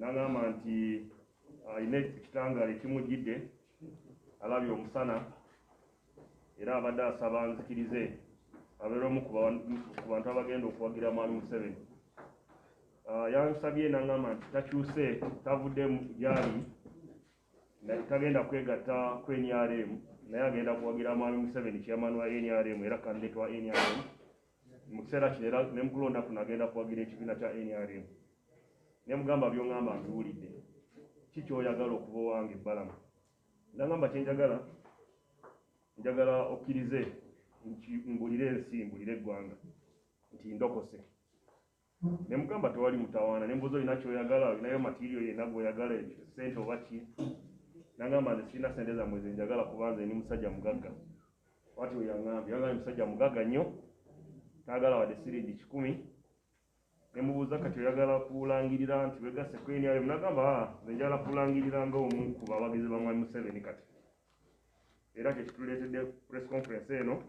n'agamba nti alina ekitangaala ekimujjidde alabye omusana era abadde asaba nzikirize abeera omu ku bantu abagenda okuwagira mwami Museveni. Yansabye n'agamba nti takyuse tavudde gyali tagenda kwegatta ku NRM naye agenda kuwagira mwami Museveni chairman wa NRM era candidate wa NRM mu kiseera kino era ne mukulonda kuno agenda kuwagira ekibiina kya NRM. Ne mugamba by'ongamba mbiwulidde ki ky'oyagala okuba owange Balaam. N'agamba njagala okkirize mbulire ensi mbulire eggwanga nti ndokose. Ne mugamba tewali mutawaana ne mbuuza olina ky'oyagala olinayo material yenna gw'oyagala ssente oba ki. N'agamba nti sirina ssente zammwe ze njagala kuba nze ni musajja mugagga. Bw'atyo we yaŋŋambye yagambye musajja mugagga nnyo taagala wadde siringi 10. Ne mubuuza kati oyagala kulangirira nti wegasse ku NRM. N'agamba nze njagala kulangirira ng'omu ku bawagizi ba mwami Museveni kati. Era kye kituleetedde press conference eno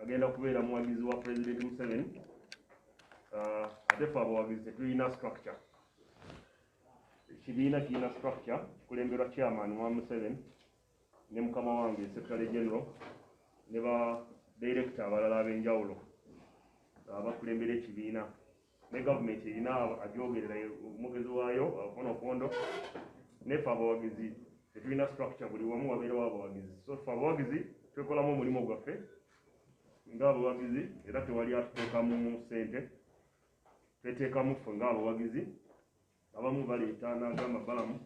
agenda kubeera muwagizi wa President Museveni. Ate ffe abawagizi tetulina structure. Ekibiina kirina structure kikulemberwa chairman mwami Museveni ne mukama wange secretary general ne ba director abalala ab'enjawulo abakulembera ekibiina ne government erina ajogerera omugezi waayo kono ne ffe abawagizi tetulina structure buli wamu wabeerawo abawagizi. So ffe abawagizi twekolamu omulimu gwaffe ng'abawagizi era tewali atuteekamu ssente tweteekamu ffe ng'abawagizi. Abamu baleeta n'agamba Balaam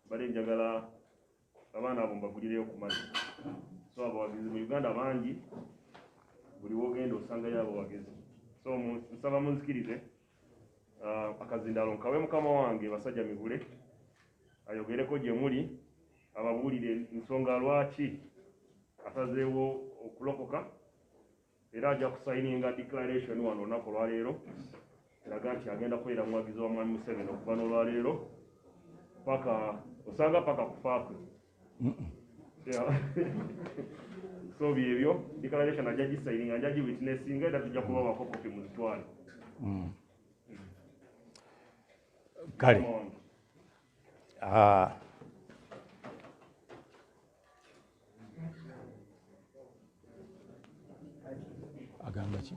bale njagala abaana abo mbagulireyo ku mazzi. So abawagizi mu Uganda bangi buli wogenda osangayo abawagizi. So nsaba munzikirize akazindaalo nkawe mukama wange Basajja Mivule ayogereko gye muli ababuulire ensonga lwaki asazeewo okulokoka era ajja kusayininga declaration wano olunaku olwaleero eraga nti agenda kubeera muwagizi wa mwami Museveni okuva n'olwaleero paka osanga paka kufaakwe. So byebyo declaration ajja gisayininga ajja giwitnessinga era tujja kubawako kopi muzitwale. Kale agamba ki?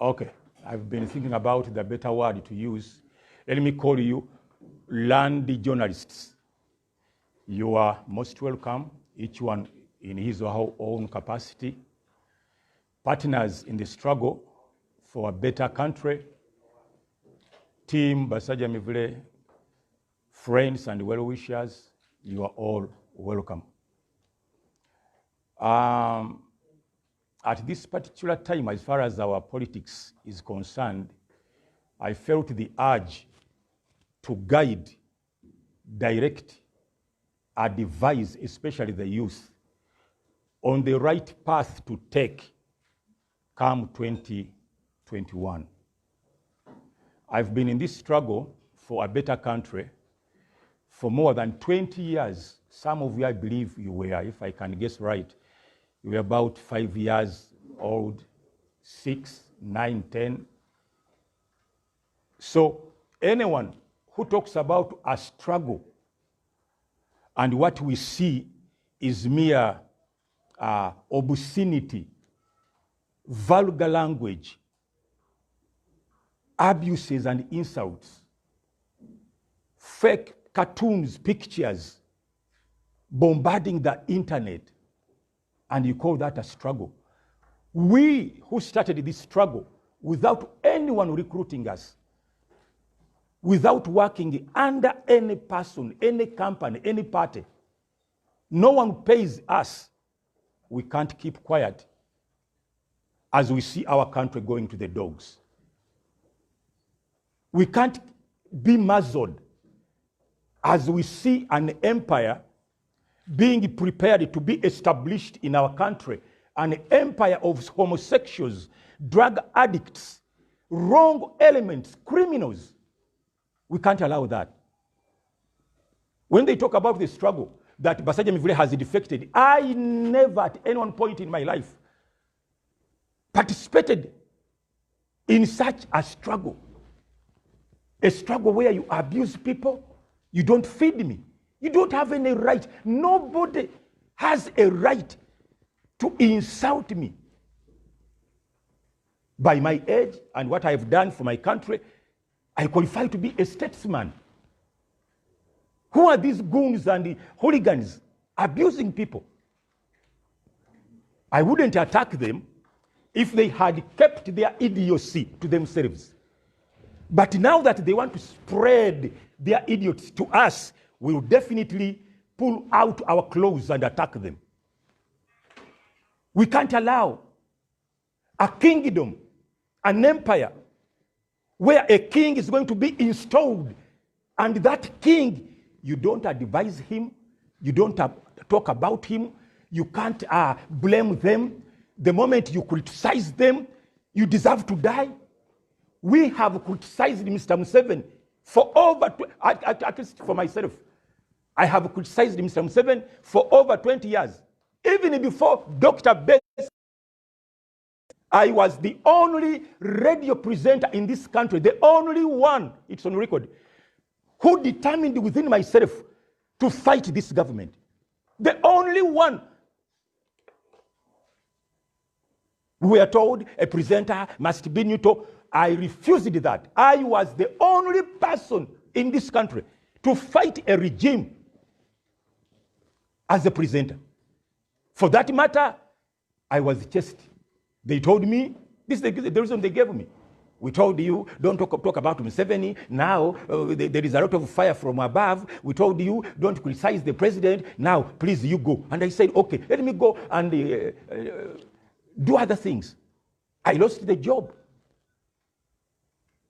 Okay, I've been thinking about the better word to use. Let me call you land journalists. You are most welcome, each one in his or her own capacity. Partners in the struggle for a better country. Team Basajja Mivule, friends and well-wishers, you are all welcome. At this particular time, as far as our politics is concerned, I felt the urge to guide, direct, advise, especially the youth, on the right path to take come 2021. I've been in this struggle for a better country for more than 20 years. Some of you, I believe you were, if I can guess right, you were about 5 years old, 6, 9, 10. So anyone who talks about a struggle and what we see is mere obscenity, vulgar language, abuses and insults, fake cartoons, pictures, bombarding the internet, and you call that a struggle. We who started this struggle without anyone recruiting us, without working under any person, any company, any party, no one pays us, we can't keep quiet as we see our country going to the dogs. We can't be muzzled as we see an empire being prepared to be established in our country an empire of homosexuals, drug addicts, wrong elements, criminals. We can't allow that. When they talk about the struggle that Basajja Mivule has defected, I never at any one point in my life participated in such a struggle where you abuse people, you don't feed me, you don't have any right. Nobody has a right to insult me. By my age and what I've done for my country, I qualify to be a statesman. Who are these goons and the hooligans abusing people? I wouldn't attack them if they had kept their idiocy to themselves. But now that they want to spread their idiots to us, we will definitely pull out our clothes and attack them. We can't allow a kingdom, an empire, where a king is going to be installed, and that king, you don't advise him, you don't talk about him, you can't blame them. The moment you criticize them, you deserve to die. We have criticized Mr. Museveni for over, at least for myself, I have criticized Mr. Museveni for over 20 years. Even before Dr. Bess, I was the only radio presenter in this country, the only one, it's on record, who determined within myself to fight this government. The only one. We were told a presenter must be neutral. I refused that. I was the only person in this country to fight a regime as a presenter. For that matter, I was chased. They told me, this is the reason they gave me. We told you, don't talk about Museveni. Now, there is a lot of fire from above. We told you, don't criticize the president. Now, please, you go. And I said, okay, let me go and do other things. I lost the job.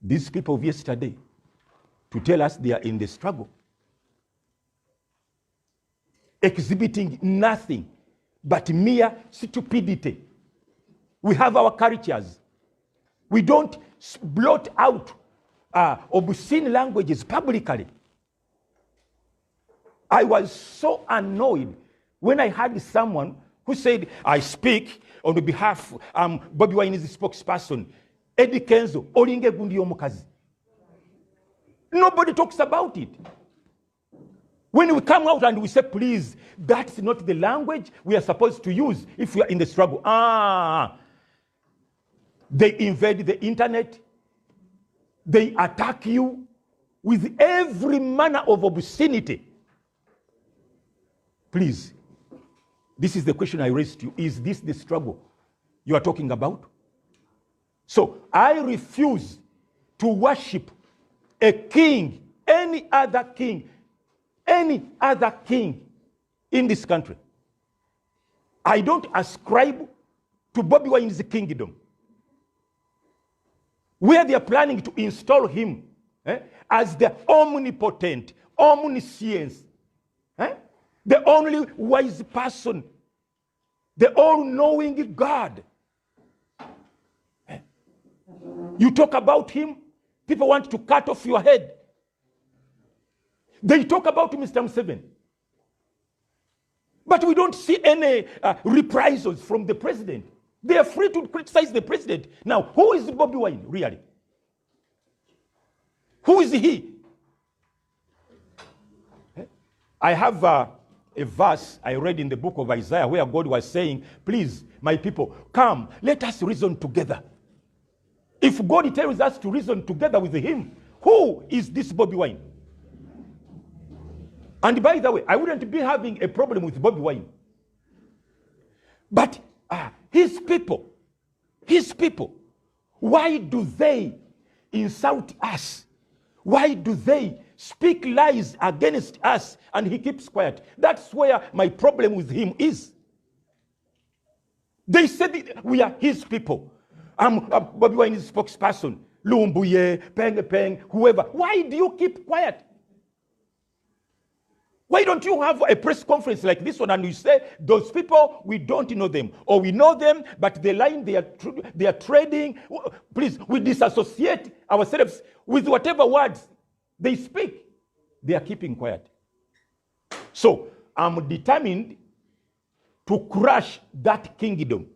These people of yesterday, to tell us they are in the struggle, exhibiting nothing but mere stupidity. We have our cultures. We don't blot out obscene languages publicly. I was so annoyed when I heard someone who said, I speak on behalf of Bobi Wine's spokesperson, Eddie Kenzo, Olinge Gundi Omukazi. Nobody talks about it. When we come out and we say, please, that's not the language we are supposed to use if we are in the struggle. They invade the internet. They attack you with every manner of obscenity. Please, this is the question I raised to you. Is this the struggle you are talking about? So I refuse to worship a king, any other king in this country. I don't ascribe to Bobi Wine's kingdom, where they are planning to install him as the omnipotent, omniscience, the only wise person, the all-knowing God. You talk about him, people want to cut off your head. They talk about Mr. Museveni. But we don't see any reprisals from the president. They are free to criticize the president. Now, who is Bobi Wine, really? Who is he? I have a verse I read in the book of Isaiah where God was saying, please, my people, come, let us reason together. If God tells us to reason together with him, who is this Bobi Wine? And by the way, I wouldn't be having a problem with Bobi Wine. But his people, why do they insult us? Why do they speak lies against us and he keeps quiet? That's where my problem with him is. They said we are his people. I'm Bobi Wine's spokesperson, Lumbuye, Peng, whoever. Why do you keep quiet? Why don't you have a press conference like this one and you say, those people, we don't know them, or we know them, but the line they are trading, please, we disassociate ourselves with whatever words they speak. They are keeping quiet. So I'm determined to crush that kingdom.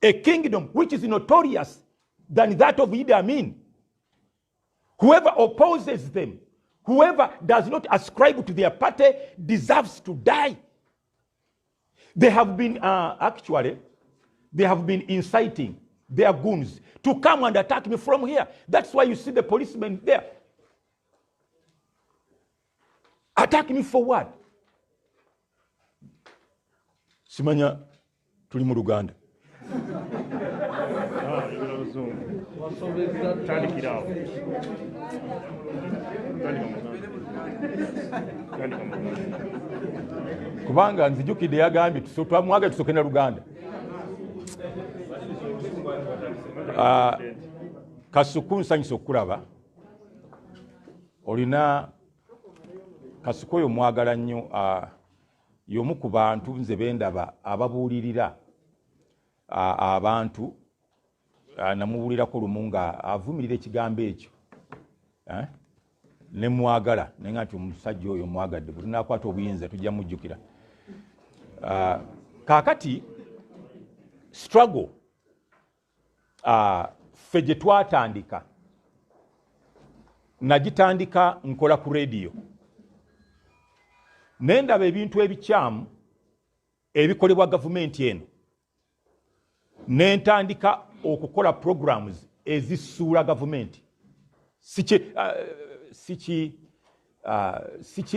A kingdom which is notorious than that of Idi Amin. Whoever opposes them, whoever does not ascribe to their party deserves to die. They have been, they have been inciting their goons to come and attack me from here. That's why you see the policemen there. Attack me for what? Simanya tuli mu Uganda. Kubanga nzijukidde yagambye twamwaga tusooke na Uganda. Kasuku nsanyusa okulaba. Olina Kasuku oyo mwagala nnyo, y'omu ku bantu nze bendaba ababuulirira abantu, namubuulirako lumu nga avumirira ekigambo ekyo. Ne mwagala, naye nga nti omusajja oyo mwagadde, bwe tunaakwata obuyinza tujja mujjukira. Kaakati struggle ffe gye twatandika, nagitandika nkola ku radio. Nendaba ebintu ebikyamu ebikolebwa gavumenti eno, nentandika okukola programs ezisuula gavumenti.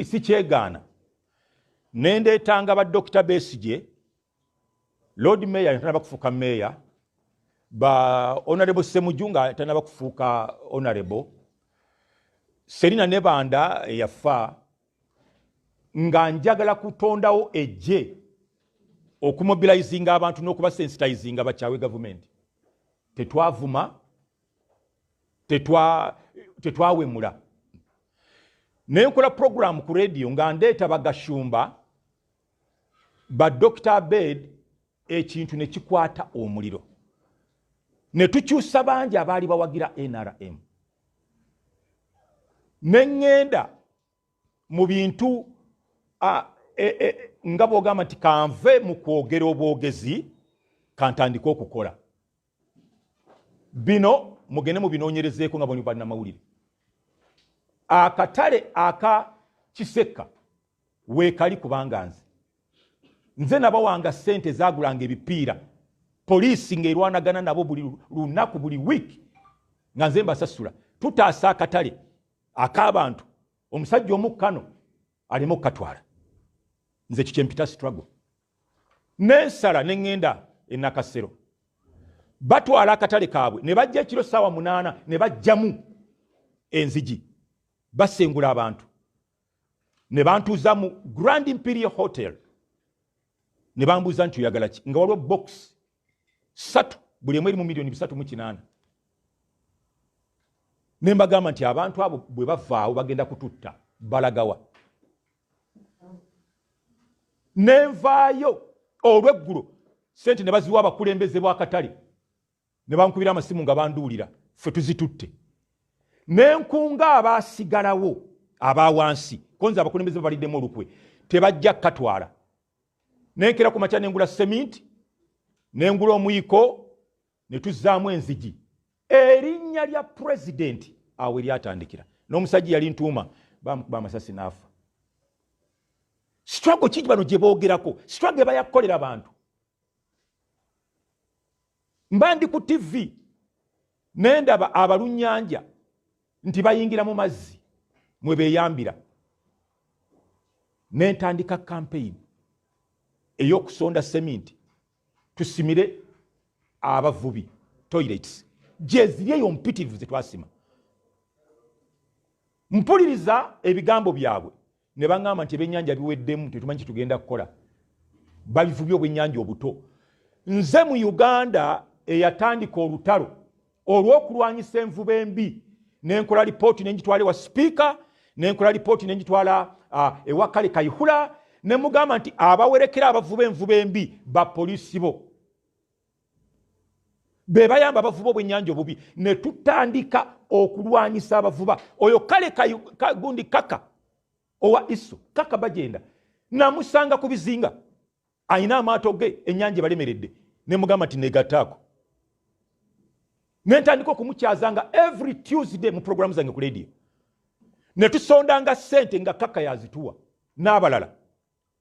Sikyegaana. Nendeetanga ba Dr. Basajja, Lord Mayor tanaba kufuuka Mayor, ba Honorable Semujunga tanaba kufuuka Honorable, Serina Nebanda yafa, nga njagala kutondawo ejje okumobilizinga abantu n'okubasensitizinga bakyawe gavumenti. Tetwavuma, tetwawemula. Nenkola program ku radio nga ndeeta bagashumba ba Dr. Abed, ekintu ne kikwata omuliro. Ne tukyusa bangi abaali bawagira NRM. Ne ngenda mu bintu nga bw'ogamba nti kanve mu kwogera obwogezi kantandika okukola. Bino mugende mubinoonyerezeeko nga bwe bannamawulire. Akatale aka Kiseka weekali kubanga nze nabawanga ssente zaagulanga ebipiira, poliisi ng'erwanagana nabo buli lunaku buli wiiki nga nze mbasasula. Tutaasa akatale ak'abantu, omusajja omukkano aleme okukatwala. Nze kikyempita struggle. Nensala ne ngenda e Nakasero. Batwala akatale kaabwe ne bajja ekiro ssaawa 8 ne bajjamu enzigi. Basengula abantu. Ne bantuuza mu Grand Imperial Hotel. Ne bambuuza nti oyagala ki? Nga waliwo box 3 buli emu eri mu $3.8. Ne mbagamba nti abantu abo bwe bavaawo bagenda kututta balagawa. Nenvaayo olw'eggulo sente ne baziwa abakulembeze bw'akatale. Ne bankubira amasimu nga banduulira ffe tuzitutte. Nenkunga abaasigalawo abaawansi, konza abakulembeze baliddemu olukwe, tebajja katwala. Nenkera ku makya nengula seminti, nengula omuyiko, ne tuzzaamu enzigi. Erinnya lya pulezidenti awo eryatandikira. N'omusajja yali ntuuma bamukuba amasasi n'afa. Struggle ki bano gye boogerako? Struggle eba yakukolera abantu. Mba ndi ku TV nendaba abalunnyanja nti bayingira mu mazzi mwe beeyambira. Nentandika campaign ey'okusonda seminti tusimire abavubi toilets gye ziri eyo mpitirivu ze twasima. Mpuliriza ebigambo byabwe ne baŋŋamba nti ebyennyanja biweddemu tetumanyi kye tugenda kukola. Babivubye obwennyanja obuto. Nze mu Uganda eyatandika olutalo olw'okulwanyisa envuba embi, nenkola lipooti ne ngitwala wa sipiika nenkola lipooti nenjitwala ewa Kale Kayihura ne mugamba nti abawerekera abavuba envuba embi ba poliisi bo be bayamba abavuba obwennyanja obubi ne tutandika okulwanyisa abavuba oyo Kale Kagundi Kaka owa Isu Kaka bagenda namusanga ku bizinga ayina amaato ge ennyanja balemeredde ne mugamba nti negataako nentandika okumukyazanga every Tuesday mu programu zange ku radio ne tusondanga ssente nga Kaka yazituwa n'abalala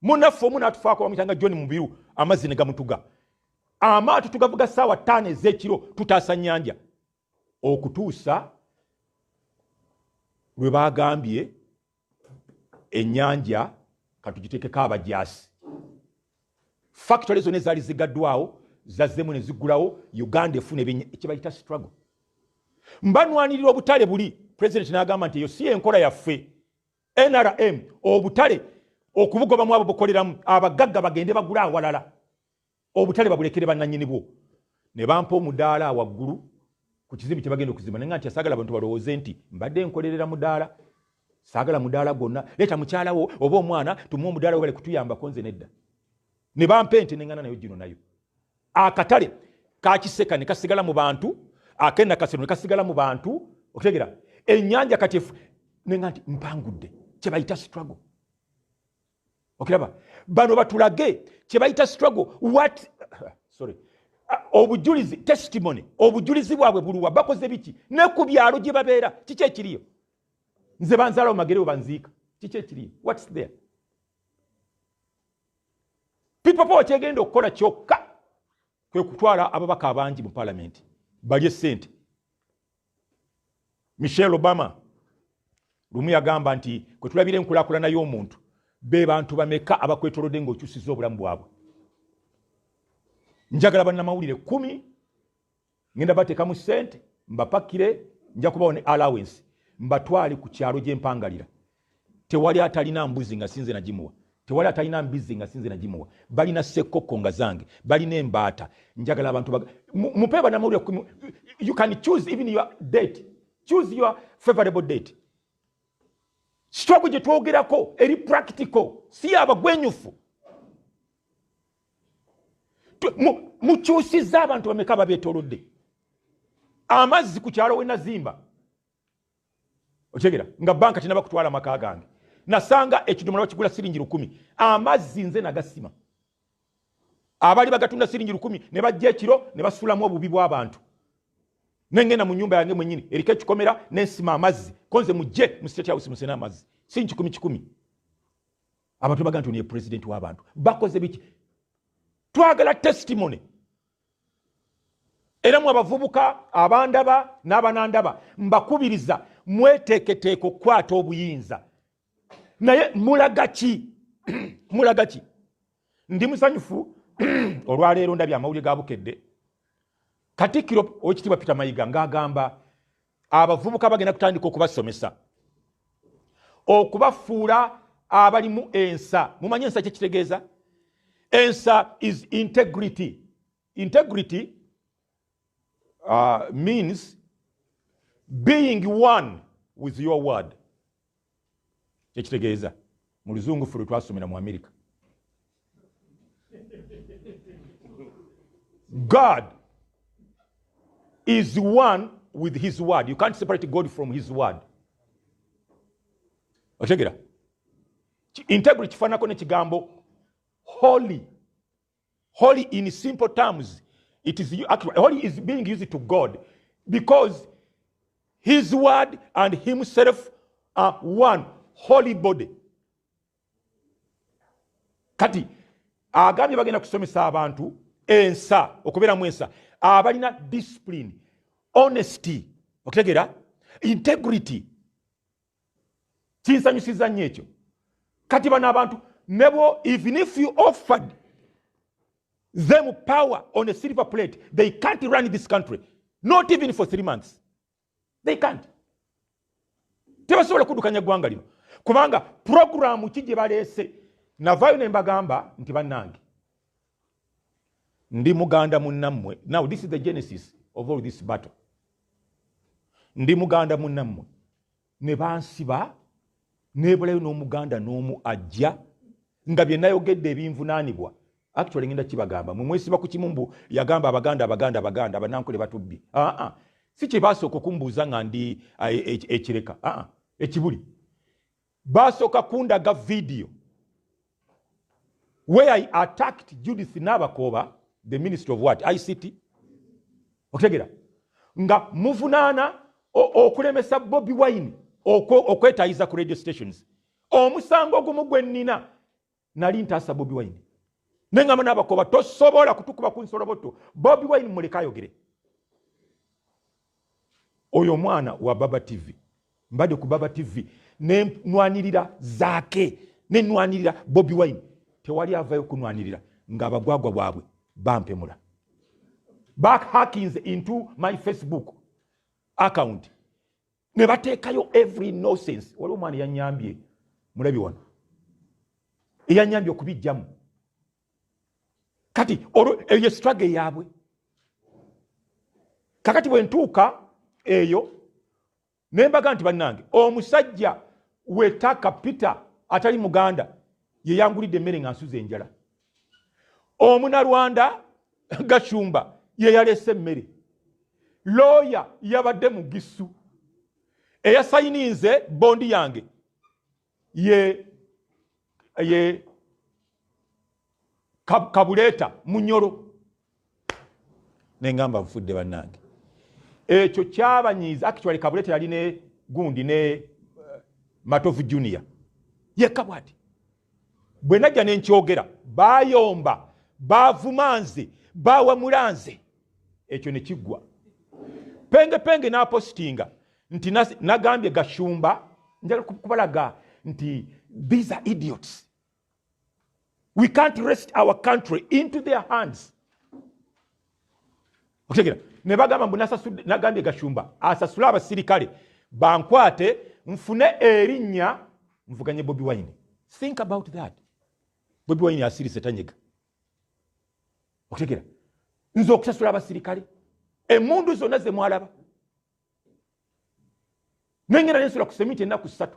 munaffe omu n'atufaako bamuyitanga John Mubiru amazzi ne gamutuga amaato tugavuga ssaawa 5 ez'ekiro tutaasa nnyanja okutuusa lwe baagambye ennyanja katugiteekeko abajaasi factory zonna ezaali zigaddwawo zazzemu ne ziggulawo Uganda efuna ekibayita struggle mbanwanirira obutale buli president n'agamba nti eyo si enkola yaffe NRM obutale okubugobamu abo bukoleramu abagagga bagende bagula awalala obutale babulekere bannannyini bwo ne bampa omudaala waggulu ku kizimbe kye bagenda okuzimba naye nga nti asaagala abantu balowooze nti mbadde nkolerera mudaala saagala mudaala gwonna leeta mukyalawo oba omwana tumuwa omudaala we bale kutuyambako nze nedda ne bampa ente neŋŋana nayo gino nayo akatale kakiseka ne kasigala mu bantu akenda kasero ne kasigala mu bantu okutegera ennyanja kati nenga nti mpangudde kye bayita struggle okiraba bano batulage kye bayita struggle obujulizi testimony obujulizi bwabwe buluwa bakoze biki ne ku byalo gye babeera kiki ekiriyo nze banzaala mu magere banziika kiki ekiriyo what's there people power kyegenda okukola kyokka kwe kutwala ababaka abangi mu parliament balye ssente Michelle Obama lumu yagamba nti kwe tulabira enkulaakulana y'omuntu be bantu bameka abakwetolodde ng'okyusiza obulamu bwabwe njagala bannamawulire 10 ngenda bateekamu ssente mbapakire nja kubawo ne allowance mbatwale ku kyalo gy'empangalira tewali atalina mbuzi nga sinze nagimuwa tewali atalina mbizi nga sinze nagimuwa balina ssekoko nga zange balina embaata njagala abantu mupe bannamawulire you can choose even your date choose your favorable date struggle gye twogerako eri practical si abagwenyufu mukyusiza abantu bameka babeetolodde amazzi ku kyalo we nazimba okyegera nga banka tinaba kutwala maka gange nasanga ekidomola bakigula siringi 10 amazzi nze nagasima abali bagatunda siringi 10 ne bajja ekiro ne basulamu obubi bw'abantu nengenda mu nyumba yange mwennyini eriko ekikomera n'ensima amazzi konze mujje mu state house musena amazzi si 10 abantu baga nti niye president w'abantu bakoze biki twagala testimony era mu abavubuka abandaba n'abanandaba mbakubiriza mweteeketeeko okukwata obuyinza naye mulagaki mulagaki ndi musanyufu olwaleero ndabye amawulire ga bukedde Katikkiro owekitiibwa Peter Mayiga ng'agamba abavubuka bagenda kutandika okubasomesa okubafuula abalimu ensa mumanyi ensa kyekitegeeza ensa is integrity means being one with your word kyekitegeeza mu luzungu ffe lwe twasomera mu Amerika God is one with his word. You can't separate God from his word. Otegera. Integrity kifanako n'ekigambo holy. Holy in simple terms. It is actually holy is being used to God because his word and himself are one holy body. Kati agambye bagenda kusomesa abantu ensa okubeeramu ensa abalina discipline, honesty, okutegera integrity. Kinsanyusiza nnyo ekyo. Kati bano abantu nebo even if you offered them power on a silver plate, they can't run this country, not even for 3 months. They can't. Tebasobola kuddukanya ggwanga lino kubanga programu ki gye baleese navaayo ne mbagamba nti bannange ndi muganda munnammwe. Now this is the genesis of all this battle. Ndi muganda munnammwe ne bansiba nebulayo n'omuganda n'omu ajja nga bye nayogedde ebinvunaanibwa. Actually ngenda kibagamba mwe mwesiba ku kimumbu yagamba abaganda abanankole batubbi. Si kye basooka okumbuuza nga ndi ekireka. Ekibuli basooka kundaga video where I attacked Judith Nabakoba, the Minister of what? ICT. Otegera nga muvunaana okulemesa Bobi Wine okwetayiza ku radio stations. Omusango gumu gwe nnina nali ntaasa Bobi Wine. Nengamba Nabakoba tosobola kutukuba ku nsoloboto. Bobi Wine muleka ayogere. Oyo mwana wa Baba TV. Mbadde ku Baba TV ne nwanirira zaake ne nwanirira Bobi Wine. Tewali avayo kunwanirira nga abagwagwa bwabwe bampemula. Back hackings into my Facebook account. Ne bateekayo every nonsense. Waliwo omwana yanyambye mulabi wano. Yanyambye okubijjamu. Kati eyo struggle yaabwe. Kakati bwe ntuuka eyo nembaga nti bannange omusajja wetaka Peter atali Muganda ye yangulidde emmere nga nsuze enjala. Omunarwanda Gashumba ye yalese emmere. Lawyer yabadde mu Gisu eyasayininze bondi yange ye Kabuleta Munyoro. Nengamba nfudde bannange. Ekyo kyabanyiiza. Actually Kabuleta yali ne gundi ne Matovu Junior. Ye kabwati. Bwe najja nenkyogera bayomba bavumanze bawamulanze. Ekyo ne kiggwa. Penge n'apostinga nti nagambye Gashumba njala kubalaga nti these are idiots. We can't wrest our country into their hands. Otegera ne bagamba mbu nagambye Gashumba asasula abasirikale bankwate nfune erinnya nvuganye Bobi Wine. Think about that. Bobi Wine asirise tanyega. Otegera nzo okusasula abasirikale emundu zonna ze mwalaba. Nengera nensula ku semiti ennaku 3.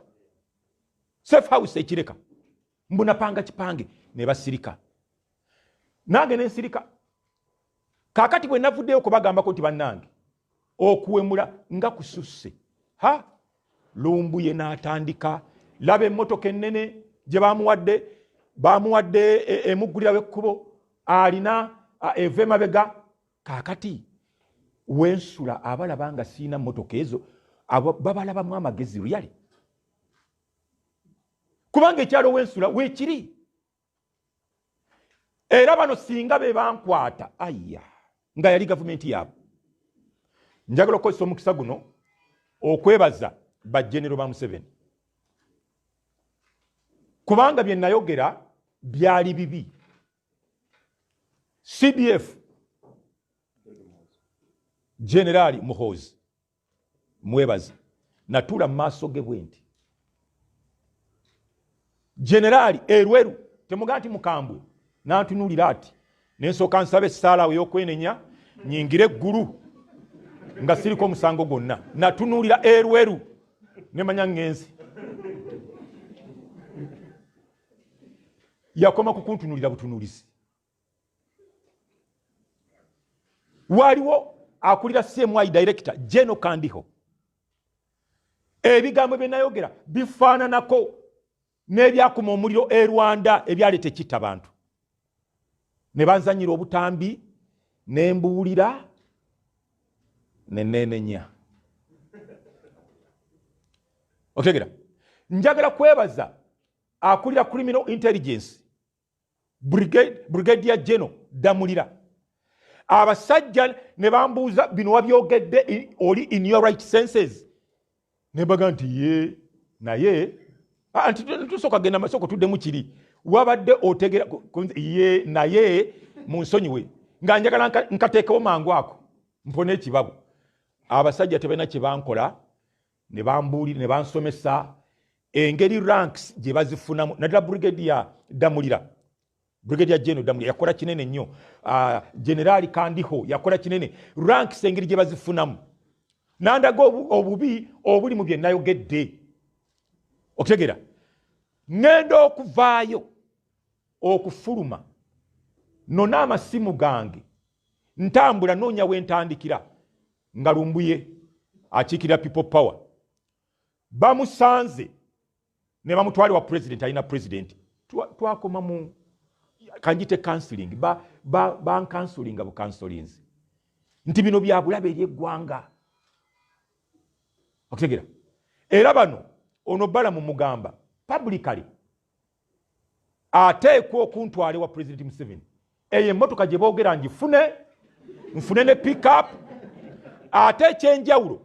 Safe house ekireka. Mbuna panga kipange ne basirika. Nange nensirika. Kakati bwe navuddeyo kubagambako nti bannange okuwemula nga kususse. Lumbuye n'atandika laba emmotoka ennene gye bamuwadde emuggulira w'ekkubo alina eva emabega. Kakati wensula abalaba nga siina mmotoka ezo babalabamu amagezi really. Kubanga ekyalo wensula weekiri. Era bano singa be bankwata nga yali gavumenti yaabwe. Njagala okukozesa omukisa guno okwebaza bajjenero ba Museveni. Kubanga bye nayogera byali bibi. CDF Generali Muhoozi mwebazi natula mu maaso ge bwe nti Generali Erweru temugaa nti mukambwe nantunulira ati nensooka nsaba essaala awo ey'okwenenya nyingire eggulu nga siriko omusango gwonna. Natunulira Erweru nemanya ngenzi. Yakoma kukuntunulira butunulizi. Waliwo akulira CMI director Jeno Kandiho. Ebigambo bye nayogera bifaananako n'ebyakuma omuliro Rwanda ebyaleeta ekitta abantu. Ne banzanyira obutambi ne mbuulira ne neenenya. Otegera njagala kwebaza akulira criminal intelligence Brigadier General Damulira. Abasajja ne bambuuza bino wabyogedde oli in your right senses. Ne baga nti ye naye tusooka genda masoko tuddemu kiri wabadde otegera ye naye mu nsonyiwe nga njagala nkateekawo mangu ako mpone ekibabu. Abasajja tebalina kye bankola ne bambuulira ne bansomesa engeri ranks gye bazifunamu. Naddala Brigadier Damulira, Brigadier General Damulira yakola kinene nnyo. Generali Kandiho yakola kinene. Ranks engeri gye bazifunamu nandaga obubi obuli mu bye nayogedde. Okutegera ngenda okuvaayo okufuluma nona amasimu gange ntambula noonya wentandikira nga Lumbuye akiikirira people power bamusanze ne bamutwale wa president alina president twakoma mu kanjite counseling ba counseling abo counselings nti bino bya bulabe eri eggwanga okutegera era bano ono Balaam mugamba publicly ateekwa okuntwale wa president Museveni eyo emmotoka gye boogera nfune ne pick up ate ekyenjawulo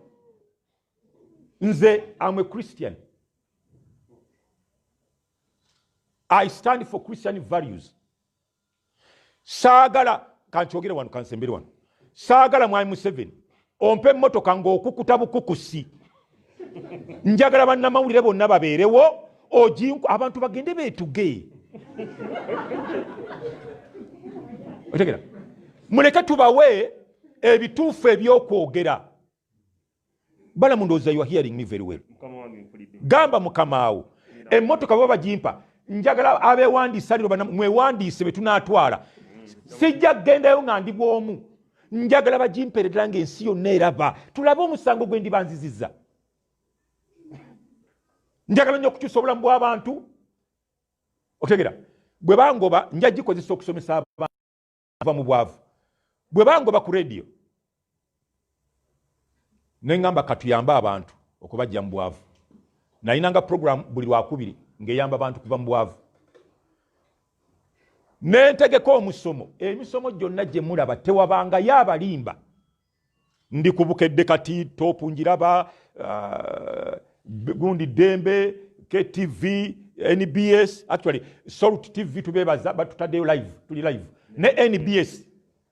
nze am a Christian. I stand for Christian values. Saagala kankyogere wano kansembere wano saagala mwami Museveni ompe emmotoka ng'okukuta bukukusi njagala bannamawulire bonna babeerewo abantu bagende beetuge otegera muleke tubawe ebituufu ebyokwogera. Balaam ndowooza you are hearing me very well. Gamba mukamaawo emmotoka baba bagimpa njagala abeewandiisa liro mwewandiise be tunaatwala sijja kugendayo nga ndi bwomu njagala bagimpeerera ng'ensi yonna eraba tulabe omusango gwe ndibanzizizza. Njagala nnyo okukyusa obulamu bw'abantu otegera bwe bangoba nja gikozesa okusomesa abantu ava mu bwavu bwe bangoba ku radio nengamba katuyamba abantu okubajja mu bwavu nalinanga program buli lwakubiri ng'eyamba abantu kuva mu bwavu nentegeka omusomo emisomo gyonna gye mulaba tewabangayo abalimba ndi kubukedde kati topu njiraba gundi Dembe KTV NBS actually Salt TV tubebaza batutaddeyo live tuli live ne NBS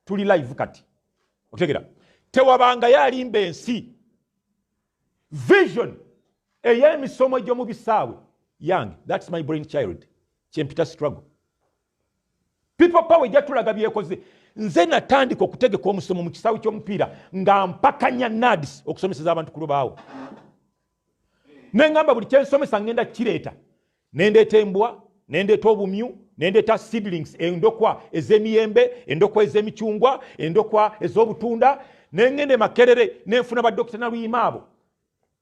tuli live kati otegera tewabangayo alimba ensi vision ey'emisomo egy'omu bisaawe young that's my brain child kyempita struggle people power ejatulaga byekoze nze natandika okutegeka omusomo mu kisaawe ky'omupiira nga mpakanya NADS okusomeseza abantu ku lubaawo nengamba buli kyensomesa ngenda kireeta nendeeta embwa nendeeta obumyu nendeeta seedlings endokwa ez'emiyembe endokwa ez'emicyungwa endokwa ez'obutunda nengende Makerere nenfuna badokita Naluyima abo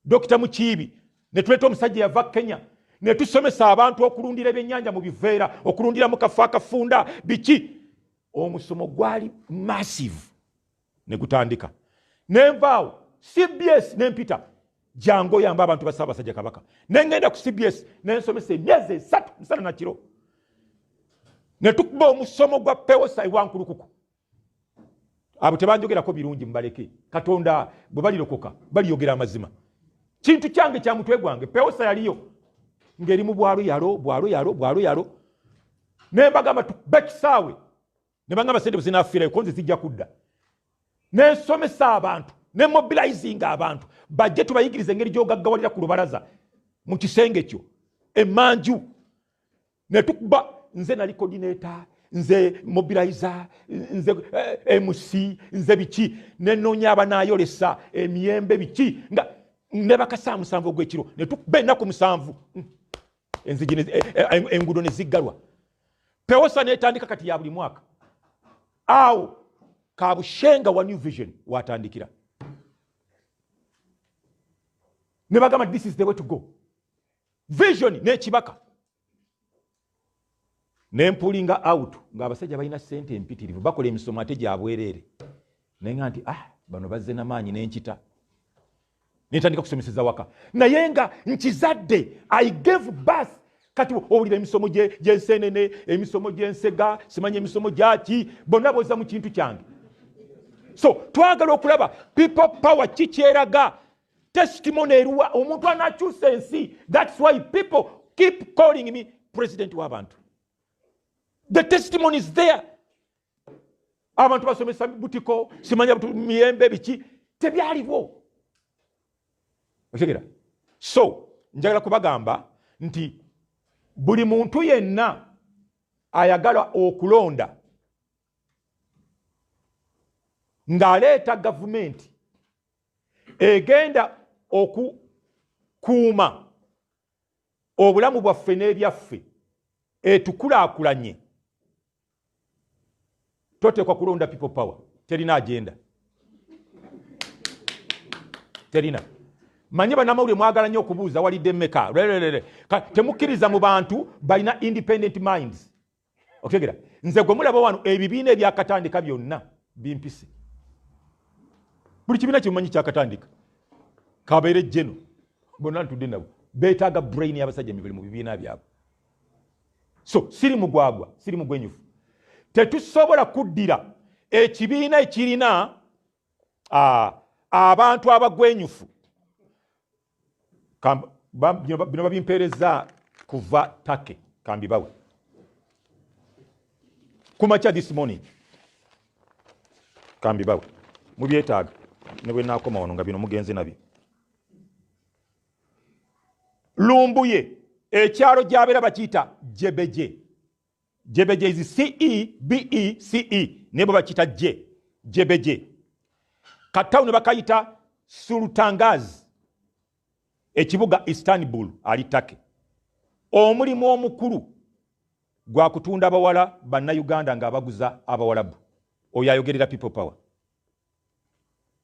Dr. Mukiibi ne tuleeta omusajja yava Kenya ne tusomesa abantu okulundira ebyennyanja mu biveera okulundira mu kafo akafunda biki omusomo gwali massive ne gutandika nenvaawo CBS nempita jango yamba abantu ba Ssaabasajja Kabaka nengenda ku CBS nensomesa emyezi 3 musana na kiro ne tukuba omusomo gwa pewosa ewankulukuku abo tebanjogerako birungi mbaleke Katonda bwe balirokoka baliyogera amazima kintu kyange kya mutwe gwange pewosa yaliyo ngeri mu bwalo yalo nembagamba bekisaawe nebagamba sente buzinafiirayo konze zijja kudda nensomesa abantu ne mobilizing abantu bajje tubayigirize engeri gy'ogaggawalira ku lubalaza mu kisenge kyo emanju ne tukuba nze nali coordinator nze mobilizer nze MC nze biki nenoonya abanayolesa emiyembe biki nga ne bakasa 7 gw'ekiro ne tukuba ennaku 7 enzigi enguudo ne ziggalwa pewosa netandika kati ya buli mwaka awo kabushenga wa New Vision watandikira ne bagamba this is the way to go vision n'ekibaka nempulinga out ng'abasajja balina ssente empitirivu bakola emisomo ate gyabwereere nenga nti bano bazze n'amaanyi n'enkita netandika kusomeseza waka naye nga nkizadde I gave birth kati owulira emisomo gy'ensenene emisomo gy'ensega simanyi emisomo gyaki bonna boza mu kintu kyange so twagala okulaba people power kikyeraga testimony eruwa omuntu anakyusa ensi that's why people keep calling me president w'abantu the testimony is there abantu basomesa butiko simanya miyembe biki tebyaliwo otegera so njagala kubagamba nti buli muntu yenna ayagala okulonda ng'aleeta gavumenti egenda okukuuma obulamu bwaffe n'ebyaffe etukulaakulanye, toteekwa kulonda people power. Terina agenda, terina. Manye bannamawulire mwagala nnyo okubuuza walidde mmeka, temukkiriza mu bantu balina independent minds. Otegera nze gwe mulaba wano ebibiina ebyakatandika byonna bimpise. Buli kibiina kimumanyi kyakatandika kabeere jeno bonna ntudde nabo beetaaga brain y'abasajja Mivule mu bibiina byabwe. So siri mugwagwa, siri mugwenyufu. Tetusobola kuddira ekibiina ekirina abantu abagwenyufu. Bino babimpeereza kuva Take kambibawe kumakya this morning kambibawe mubyetaaga ne bwe naakoma wano nga bino mugenze nabyo. Lumbuye ekyalo gy'abeera bakiyita Jebeje. Jebeje is CEBECE nebo bakiyita Jebeje. Katawu ne bakayita Sultangazi. Ekibuga Istanbul ali Take. Omulimu omukulu gwa kutunda abawala banna Uganda ng'abaguza abawalabu. Oyo ayogerera people power.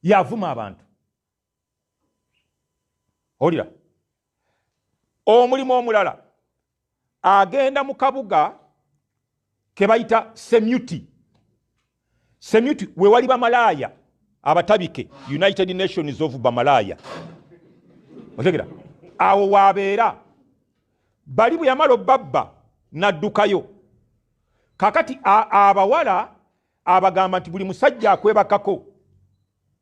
Yavuma abantu. Olira. Omulimu omulala agenda mu kabuga ke bayita Semuti. Semuti we wali bamalaaya abatabike, United Nations of Bamalaaya. Otegera awo wabeera bali bwe yamala babba naddukayo. Kakati abawala abagamba nti buli musajja akwebakako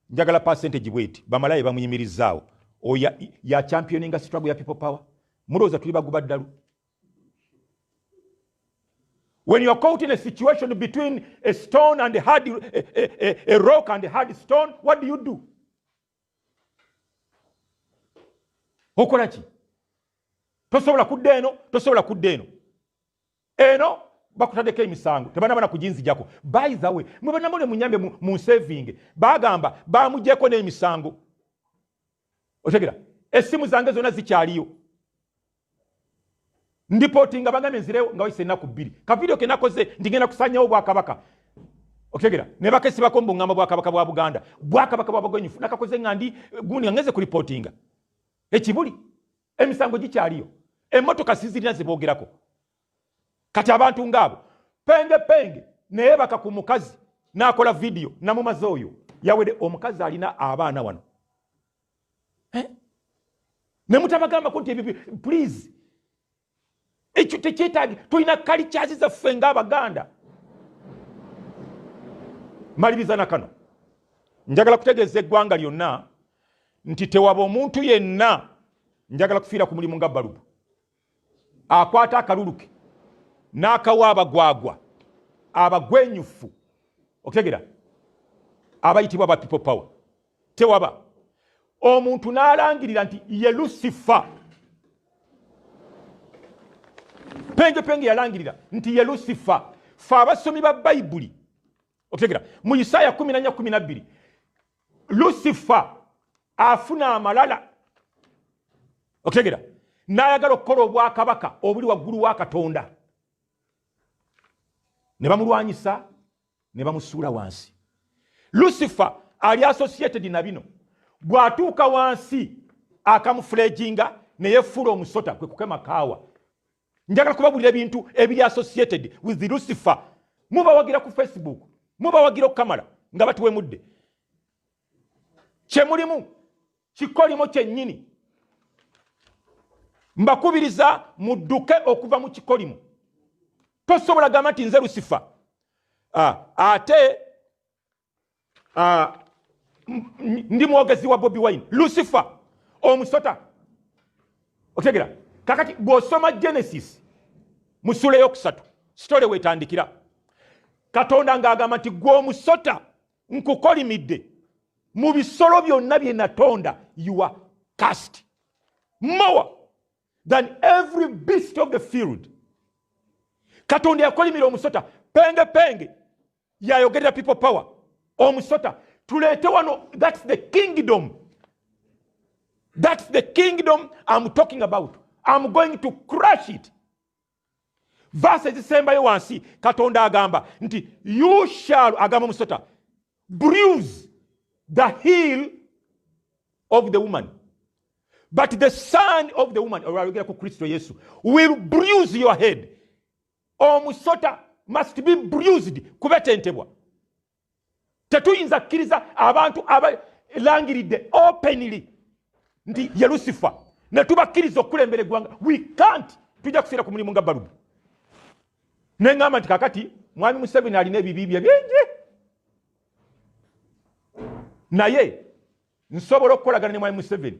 njagala percentage bweti bamalaaya bamuyimirizaawo. Oya ya championinga struggle ya people power. Muroza tuli baguba ddalu. When you are caught in a situation between a stone and a rock and a hard stone, what do? Okola ki? Tosobola kudda eno, tosobola kudda eno. Eno bakutaddeko emisango, tebanaba kujinzijjako. By the way, mwe bannamawulire munyambe mu saving bagamba bamugyeko n'emisango. Otegera essimu zange zonna zikyaliyo. Ndipotinga bagambye nzirewo nga wayise ennaku 2. Ka video ke nakoze ndigenda kusanyawo Bwakabaka. Otegera ne bakesibako mu buŋŋamba Bwakabaka bwa Buganda. Bwakabaka bwa Buganda nakakoze ngandi gundi ngeze ku reportinga. Ekibuli emisango gikyaliyo. Emmotoka sizirina ziboogerako. Kati abantu ngabo penge naye baka ku mukazi n'akola video namumaze oyo yawede omukazi alina abaana wano. Ne mutabagamba ko nti please ekyo tekyetaagi tulina cultures zaffe ng'Abaganda. Maliriza na kano njagala kutegeeza eggwanga lyonna nti tewaba omuntu yenna njagala kufiira ku mulimu nga Balaam akwata akaluluke n'akawa abagwagwa abagwenyufu okutegera abayitibwa ba people power. Tewaba omuntu n'alangirira nti ye Lucifer. Penge yalangirira nti ye Lucifer. Fa abasomi ba Bayibuli okutegera mu Isaya 14:12 Lucifer afuna amalala okutegera n'ayagala okukola obwakabaka obuli waggulu wa Katonda. Ne bamulwanyisa ne bamusuula wansi. Lucifer ali associated na bino. Bw'atuuka wansi akamufulejinga ne yefuula omusota kwe kukema kaawa. Njagala kubabulira ebintu ebiri associated with the Lucifer. Mubawagira ku Facebook, mubawagira ku kamera nga batuwemudde. Kyemulimu kikolimo kyennyini. Mbakubiriza mudduke okuva mu kikolimo. Tosobola gamba nti nze Lucifer. Ate ndi mwogezi wa Bobi Wine. Lucifer omusota. Otegera kakati bw'osoma Genesis mu ssula ey'okusatu sitole weetandikira Katonda ng'agamba nti gwe omusota nkukolimidde mu bisolo byonna bye natonda you are cast more than every beast of the field. Katonda yakolimira omusota penge yayogerera people power. Omusota tuleete wano, that's the kingdom I'm talking about. I'm going to crush it. Verse ezisembayo wansi Katonda agamba nti you shall agamba musota bruise the heel of the woman, but the son of the woman, or alugera ku Kristo Yesu, will bruise your head. Omusota must be bruised, kubetentebwa. Tetuyinza kkiriza abantu abalangiridde openly nti ye Lucifer ne tubakkiriza okulembera eggwanga. We can't. Tujja kufiira ku mulimu nga Balaam. Neŋŋamba nti kakati mwami Museveni alina ebibi bye bingi, naye nsobola okukolagana ne mwami Museveni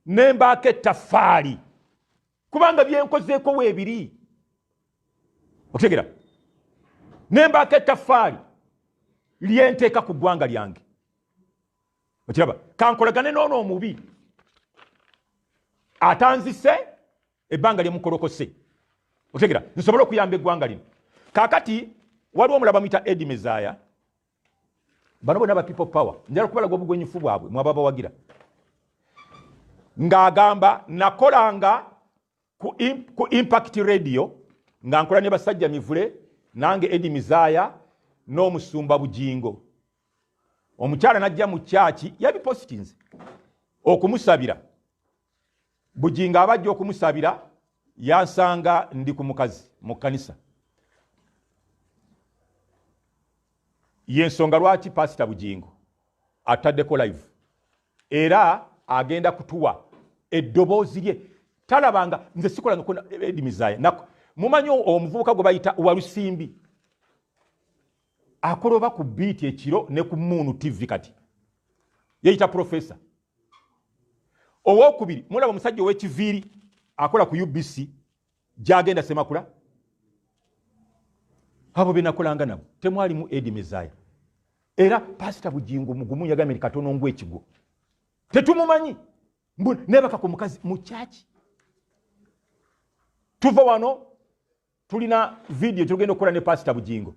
ne mbaako ettaffaali kubanga byenkozeeko weebiri. Okutegera, ne mbaako ettaffaali lyenteeka ku ggwanga lyange. Okiraba, kankolagane n'ono omubi atanzise ebbanga lyemukolokose. Okutegera, nsobola okuyamba eggwanga lino. Kaakati waliwo omulaba muyita Edi Mezaya, bano bonna ba people power, njala kubalaga obugwenyufu bwabwe mwaba bawagira, ng'agamba nakolanga ku Impact Radio nga nkola ne Basajja Mivule nange Edi Mezaya n'omusumba Bugingo. Omukyala najja mu kyaki yabipositinze okumusabira. Bugingo abajja okumusabira yansanga ndi ku mukazi mu kanisa. Yensonga lwaki Pastor Bugingo ataddeko live era agenda kutuwa eddoboozi lye. Talabanga nze sikolanga ku Edi Mezaya. Mumanyi omuvubuka gwe bayita Walusimbi akoloba ku biiti ekiro ne ku Moon TV kati yeyita professor. Owokubiri mulaba omusajja ow'ekiviiri akola ku UBC gyagenda Semakula. Abo benakolanga nabo temwalimu Edi Mezaya. Era Pastor Bugingo mugumu yagambye katono ngwe ekigo tetumumanyi nebaka ku mukazi mu kyaki. Tuva wano tulina video tugenda okukola ne Pastor Bugingo.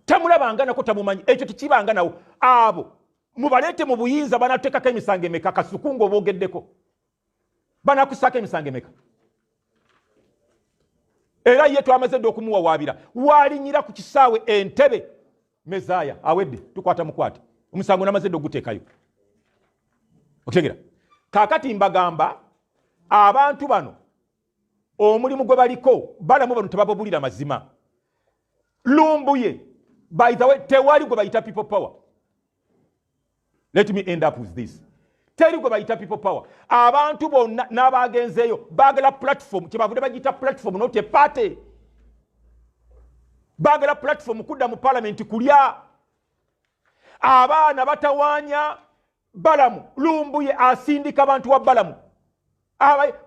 Tamulabanga nako tamumanyi, ekyo tekibanga nawo. Abo mubalete mu buyinza banateekako emisango emeka Kasukungo boogeddeko banakusako emisango emeka. Era ye twamaze dde okumuwawaabira walinyira ku kisaawe Entebbe. Mezaya awedde tukwata mukwate omusango namaze dde oguteekayo. Okutegera, kaakati mbagamba abantu bano omulimu gwe baliko Balaam bano tebababulira mazima. Lumbuye by the way tewali gwe bayita people power. Let me end up with this. Teri gwe bayita people power. Abantu bonna n'abagenzeeyo baagala platform, kyebavudde bagiyita platform not a party. Baagala platform kudda mu parliament kulya. Abaana batawaanya Balaam. Lumbuye asindika abantu wa Balaam.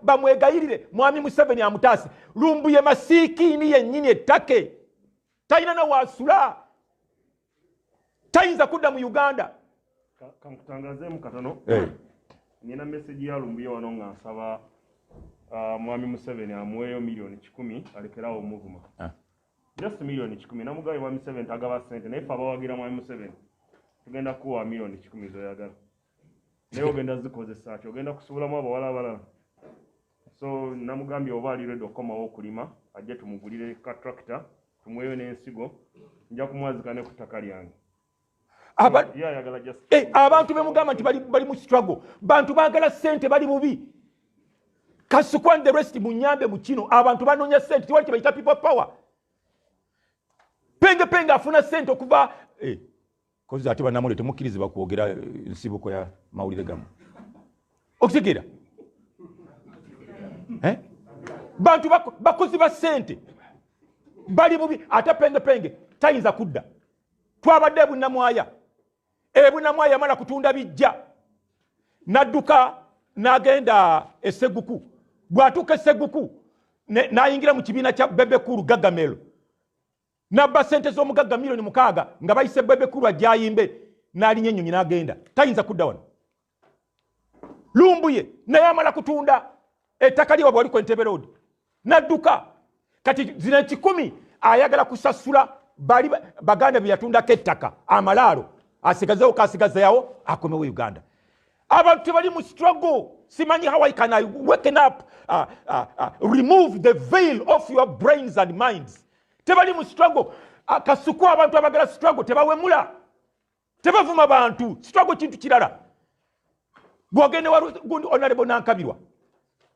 Bamwegayirire mwami Museveni amutaase. Lumbuye masiikini yennyini ettake. Talina na waasula. Tayinza kudda mu Uganda. Kankutangazeemu katono. Nina message ya Lumbuye wano nga nsaba mwami Museveni amuweeyo milioni 10 alekerawo omuvuma. Just milioni 10. Namugaye mwami Museveni tagaba sente naye abawagira mwami Museveni tugenda kuwa milioni 10 zoyagala. Naye ogenda zikozesa ki? Ogenda kusuulamu abawala abalala. So namugambye oba ali ready okukomawo okulima ajje tumugulire ka tractor tumuweeyo n'ensigo nja kumwazika ne ku ttaka lyange. Abantu bemugamba nti bali mu struggle. Bantu baagala sente bali bubi. Kasukwan the rest munyambe mu kino abantu banoonya sente tiwali kibayita people power. Penge afuna sente okuva kozi ate banamule temukkirizibwa kwogera nsibuko ya mawulire gamu. Okutegeera bantu bakozi ba sente bali bubi ate penge tayinza kudda. Twabadde ebunamwaya mala kutunda bijja nadduka n'agenda Esseguku. Bw'atuuka Esseguku n'ayingira mu kibiina kya Bebekulu Gagamelo n'abba sente z'omugagga milioni 6 nga bayise Bebekulu ajayimbe n'alinya ennyonyi n'agenda. Tayinza kudda wano. Lumbuye naye amala kutunda ettaka lye wabwe wali ku Entebbe Road n'adduka kati zina 10 ayagala kusasula bali baganda bye yatundako ettaka amalaalo asigazeewo kasigaza yawo akomewo Uganda. Abantu bali mu struggle. simanyi how I can I waken up remove the veil of your brains and minds. Tebali mu struggle kasuku abantu abagala struggle tebawemula tebavuma abantu struggle kintu kirala bwogende gundi honorable nankabirwa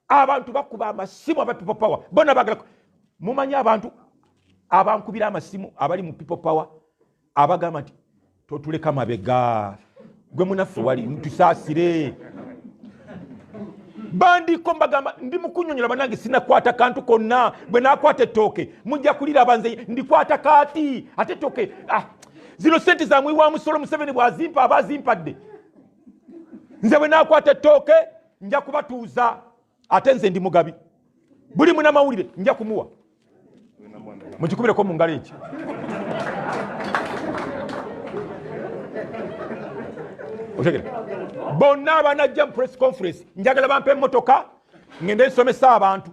abantu bakuba amasimu aba people power bona bagala mumanyi abantu abankubira amasimu abali mu people power abagamba nti totuleka mabega gwe munafu wali ntusasire bandi kombagamba ndi mukunyonyola banange sinakwata kantu konna bwe nakwata ettooke mujja kulira banze ndikwata kati ate ettooke zino sente za mwiwa musolo Museveni bwazimpa abazimpadde nze bwe nakwata ettooke nja kubatuuza ate nze ndi mugabi buli muna mawulire nja kumuwa mukikubireko mu ngalo eki otegera bonna abanajja mu press conference njagala bampe emmotoka ngende nsomesa abantu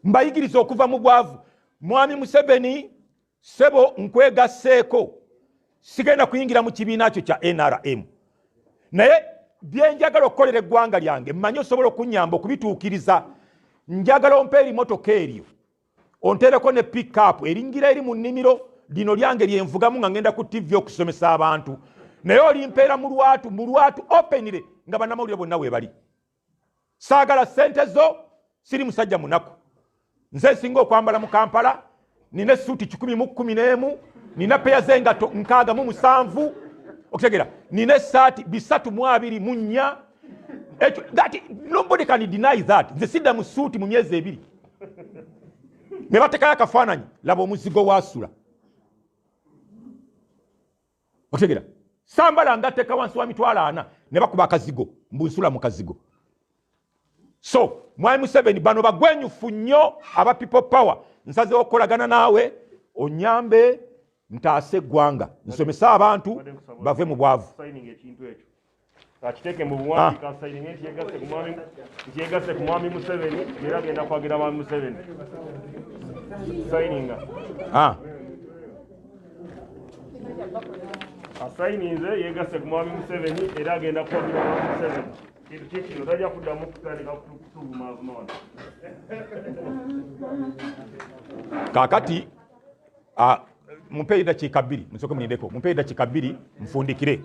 mbayigiriza okuva mu bwavu mwami Museveni sebo nkwegasseeko sigenda kuyingira mu kibiina kyo kya NRM naye byenjagala okukolera eggwanga lyange mmanyi osobola okunyamba okubituukiriza njagala ompeeri motoka eryo ontereko ne pick up eringira eri mu nnimiro lino lyange lyenvugamu nga ngenda ku TV okusomesa abantu naye olimpeera mu lwatu openire nga bannamawulire bonna weebali saagala sente zo siri musajja munaku nze singa okwambala mu Kampala nina essuuti 111 nina peya zengato 67 okutegera nina essaati 324 that nobody can deny that nze sidda mu suuti mu myezi 2 ne batekayo akafaananyi laba omuzigo wasula okutegera sambala ngateka wansi wa mitwalo 4 ne bakuba akazigo mbunsula mu kazigo so mwami Museveni bano bagwenyufu nnyo aba people power nsazeewo okukolagana naawe onyambe ntaase eggwanga nsomesa abantu bave mu bwavu akiteeke mu buwandiika kasayininga nti yegasse ku mwami Museveni era agenda kwagira mwami Museveni sayininga asayininze yegasse ku mwami Museveni era agenda kwagira mwami Museveni kintu kikino tajja kuddamu kutandika kutuvumavuma wano kakati mumpeyi dakiika 2 musoke munindeko mumpeyi dakiika 2 nfundikire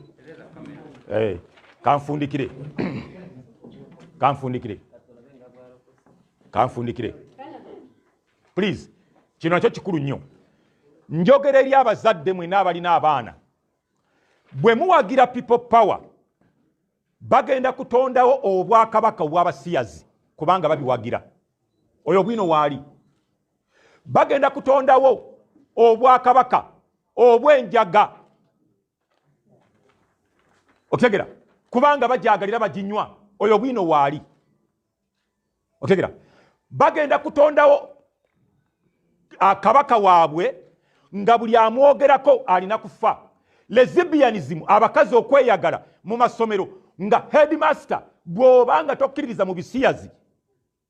kanfundikire please kino nakyo kikulu nnyo njogera eri abazadde mwena abalina abaana bwe muwagira people power bagenda kutondawo obwakabaka obw'abasiyazi kubanga babiwagira oyo bwino waali bagenda kutondawo obwakabaka obw'enjaga otegera kubanga bajagalira baginywa oyo bwino waali otegera bagenda kutondawo akabaka waabwe nga buli amwogerako alina kufa lesbianism abakazi okweyagala mu masomero nga headmaster bw'obanga tokkiririza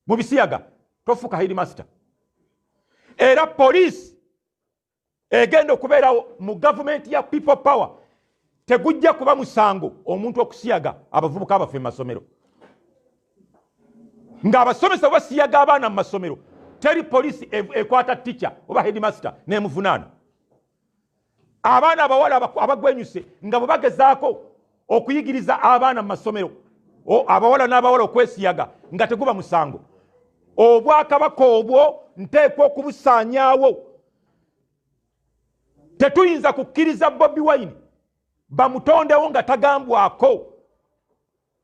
mu bisiyaga tofuka headmaster era police egenda okubeerawo mu gavumenti ya people power tegujja kuba musango omuntu okusiyaga abavubuka abaffe mu masomero ng'abasomesa basiyaga abaana mu masomero teri police ekwata teacher oba headmaster n'emuvunaana abaana abawala abagwenyuse nga bwe bagezaako okuyigiriza abaana mu masomero abawala n'abawala okwesiyaga nga teguba musango obwakabaka obwo nteekwa okubusaanyaawo tetuyinza kukkiriza Bobi Wine bamutondewo nga tagambwako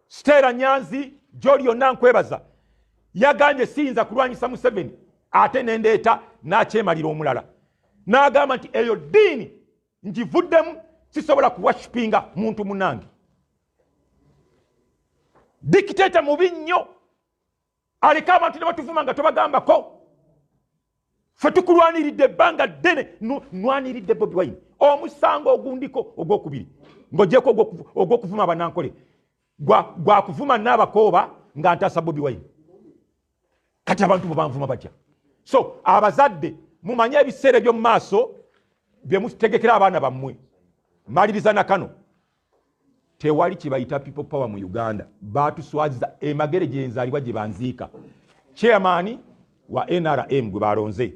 Stella Nyanzi gy'oli yonna nkwebaza yagambye siyinza kulwanyisa Museveni ate nendeeta n'akyemalira omulala n'agamba nti eyo ddiini ngivuddemu sisobola kuwashipinga muntu munange dikiteta mubi nnyo aleka abantu ne batuvuma nga tobagambako ffe tukulwaniridde ebbanga ddene nwanyiridde Bobi Wine omusango ogundiko ogwokubiri ng'ogyeko ogwokuvuma abanankole gwakuvuma n'abakooba nga ntaasa Bobi Wine kati abantu bwe banvuma batya so abazadde mumanye ebiseera eby'omu maaso bye mutegekera abaana bammwe maliriza na kano tewali kibayita people power mu Uganda. Batuswaziza emagere gye nzaalibwa gye banziika. Chairman wa NRM gwe balonze,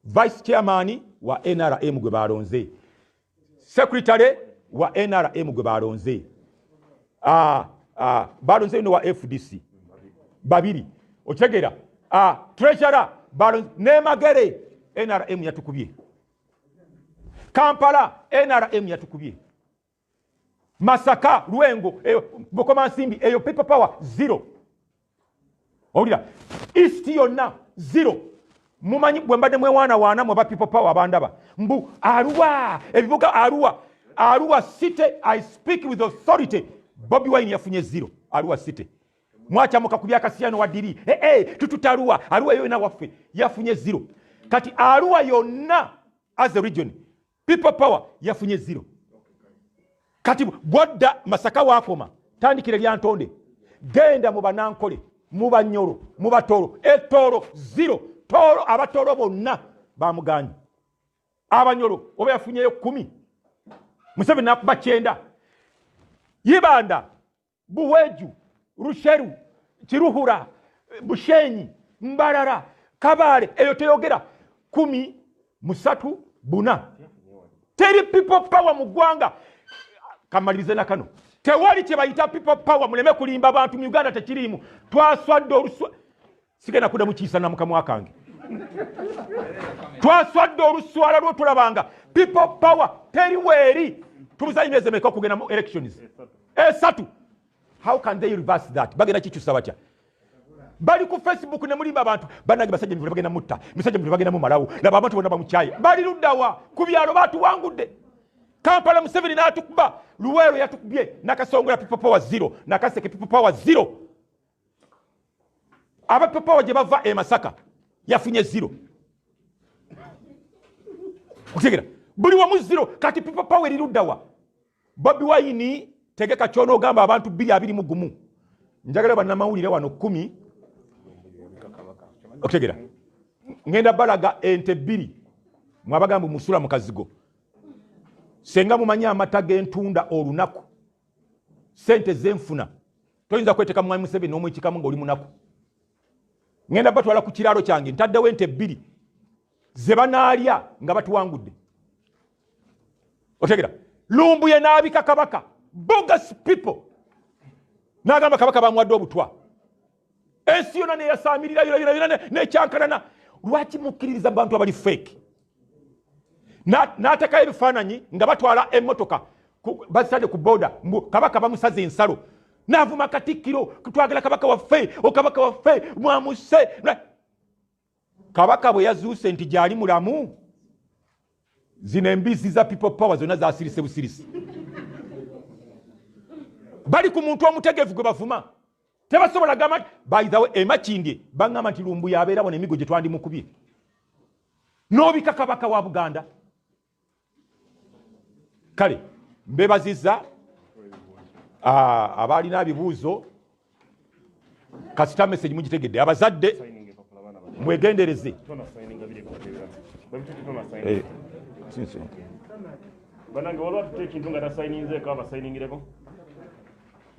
vice chairman wa NRM gwe balonze, secretary wa NRM gwe balonze, balonze no wa FDC babiri. Otegera treasurer balonze nemagere NRM yatukubye. Kampala NRM yatukubye. Masaka Lwengo Bokoma Nsimbi eyo people power zero. Olira East yonna zero. Mumanyi bwe mbadde mwewaana waana mu ba people power abandaba mbu Arua ebibuga Arua city. I speak with authority. Bobi Wine yafunye zero. Arua city mwacha mukakubya kasiyano wadiri tututarua Arua yo na waffe yafunye zero. Kati Arua yonna as a region people power yafunye zero. Kati bwadda Masaka wakoma tandikire lya Ntonde genda mu Banankole mu Banyoro mu Batoro etoro zero. Toro abatoro bonna bamuganyi. Abanyoro oba yafunyeyo 10 Museveni nakuba 9. Yibanda Buweju Rusheru Kiruhura Bushenyi Mbarara Kabale eyo teyogera 10 3 4. Teri people power mu ggwanga. Kamalirize na kano tewali kye bayita people power muleme kulimba abantu mu Uganda tekirimu. Twaswadde oluswa sigena kuda mukiisa na mukamwa kange. Twaswadde oluswala lwo tulabanga people power teri weri. Tubuzayimeze meka kugenda mu elections esatu. How can they reverse that? Bagenda kikyusa batya? Bali ku Facebook ne mulimba abantu banange Basajja Mivule bagenda mutta Basajja Mivule bagenda mu Malawu na abantu bonna bamuchaye bali luddawa ku byalo batu wangudde. Kampala Museveni n'atukuba Luweero yatukubye nakasongola people power zero nakaseke people power zero. Aba people power gye bava Masaka yafunye zero. Kutegera buli wa mu zero kati people power eruddawa. Bobi Wine tegeka kyono ogamba abantu 221 njagala bannamawulire wano 10. Okutegera ngenda balaga ente 2 mwabagamba musula mu kazigo. Senga mumanya amata g'entunda olunaku sente zenfuna toyinza kweteka mwami Museveni n'omwikikamu ng'oli munaku. Ngenda batwala ku kiralo kyange ntaddewo ente 2 ze banaalya nga batuwangudde. Otegera Lumbuye n'abika kabaka bogus people n'agamba kabaka bamwadde obutwa. Ensi yonna neyasamirira yona nekyankalana. Lwaki mukkiririza bantu abali fake? N'atekayo ebifaananyi nga batwala emmotoka bazitadde ku boda kabaka bamusaze ensalo n'avuma Katikkiro twagala kabaka waffe okabaka waffe mwamuse. Kabaka bwe yazuuse nti gyali mulamu zino embizi za people power zonna zasirise busirisi. Bali ku muntu omutegevu gwe bavuma tebasobola gamba by the way emakindye bangamba nti Lumbuye abeera wano emigo gye twandimukubye n'obika kabaka wa Buganda. Kale mbebaziza abalina ebibuuzo kasita message mugitegedde abazadde mwegendereze. Banange waliwo atutte ekintu nga tasayininzeeko abasayiningireko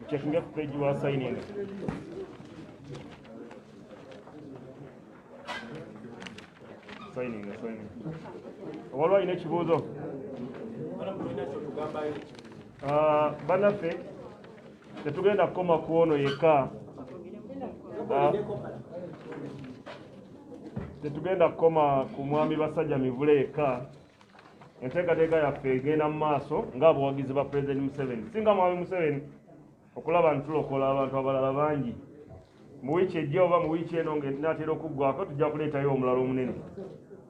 checkinga ku page wa signing. Signing. Waliwo alina ekibuuzo? Bannaffe tetugenda kukoma ku ono yekka. Tetugenda kukoma ku mwami Basajja Mivule yekka. Enteekateeka yaffe egenda mu maaso ng'abawagizi ba President Museveni. Singa mwami Museveni okulaba ntulokola abantu abalala bangi. Mu wiiki ejja oba mu wiiki eno ng'enaatera okuggwako tujja kuleetayo omulala omunene.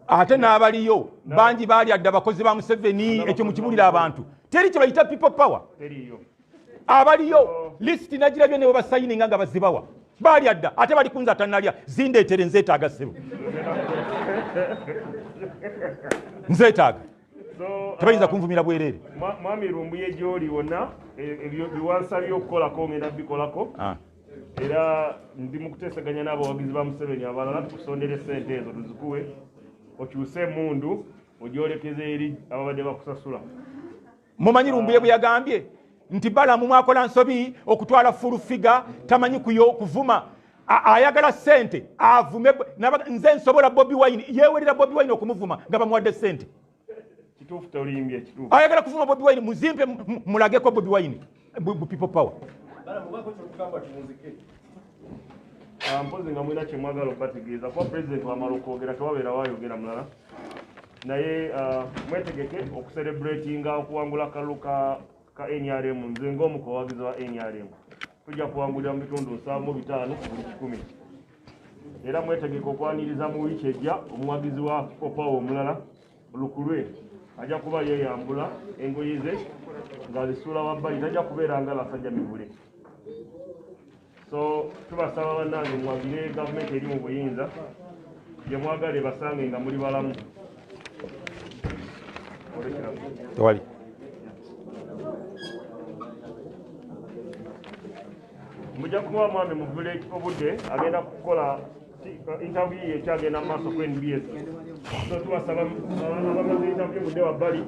Ate n'abaliyo bangi baali adde abakozi ba Museveni ekyo mukibulira abantu. Teri kye bayita people power. Teriyo. Abaliyo list nagirabye ne basayininga nga bazibawa. Baali adda ate bali kunza tanalya zindeetere nzeetaaga ssebo. Nzeetaaga. Tebayinza kunvumira bwereere. Mwami Lumbuye gy'oli wonna ebyo biwansabye okukolako ngenda bikolako. Era ndi mu kuteesaganya n'abawagizi ba Museveni abalala tukusondere ssente ezo tuzikuwe okyuse emundu ogyolekeze eri ababadde bakusasula. Mumanyi Lumbuye bwe yagambye nti Balaam mwakola nsobi okutwala full figure tamanyi kuvuma ayagala sente avume nze nsobola Bobi Wine yewerera Bobi Wine okumuvuma nga bamuwadde sente kituufu tolimbye kituufu ayagala kuvuma Bobi Wine muzimpe mulageko Bobi Wine people power mpozi nga mwina kyemwagala okubategeeza kuba pulezidenti wamala okwogera tewabeera wayogera mulala naye mwetegeke okucelebratinga okuwangula akalulu ka NRM nze ng'omu ku bawagizi ba NRM tujja kuwangulira mu bitundu 7 mu 5 buli 100 era mwetegeke okwaniriza mu wiiki ejja omuwagizi wa Opawo omulala Lukulwe ajja kuba yeeyambula engoye ze ng'azisuula wabbali tajja kubeera nga Basajja Mivule. So tubasaba bannange mwagire gavumenti eri mu buyinza gye mwagala basange nga muli balamu. Tewali. Mujja kuba mwami Mivule obudde agenda kukola interview ye kyagenda mu maaso ku NBS. So tubasaba abamaze interview budde wabbali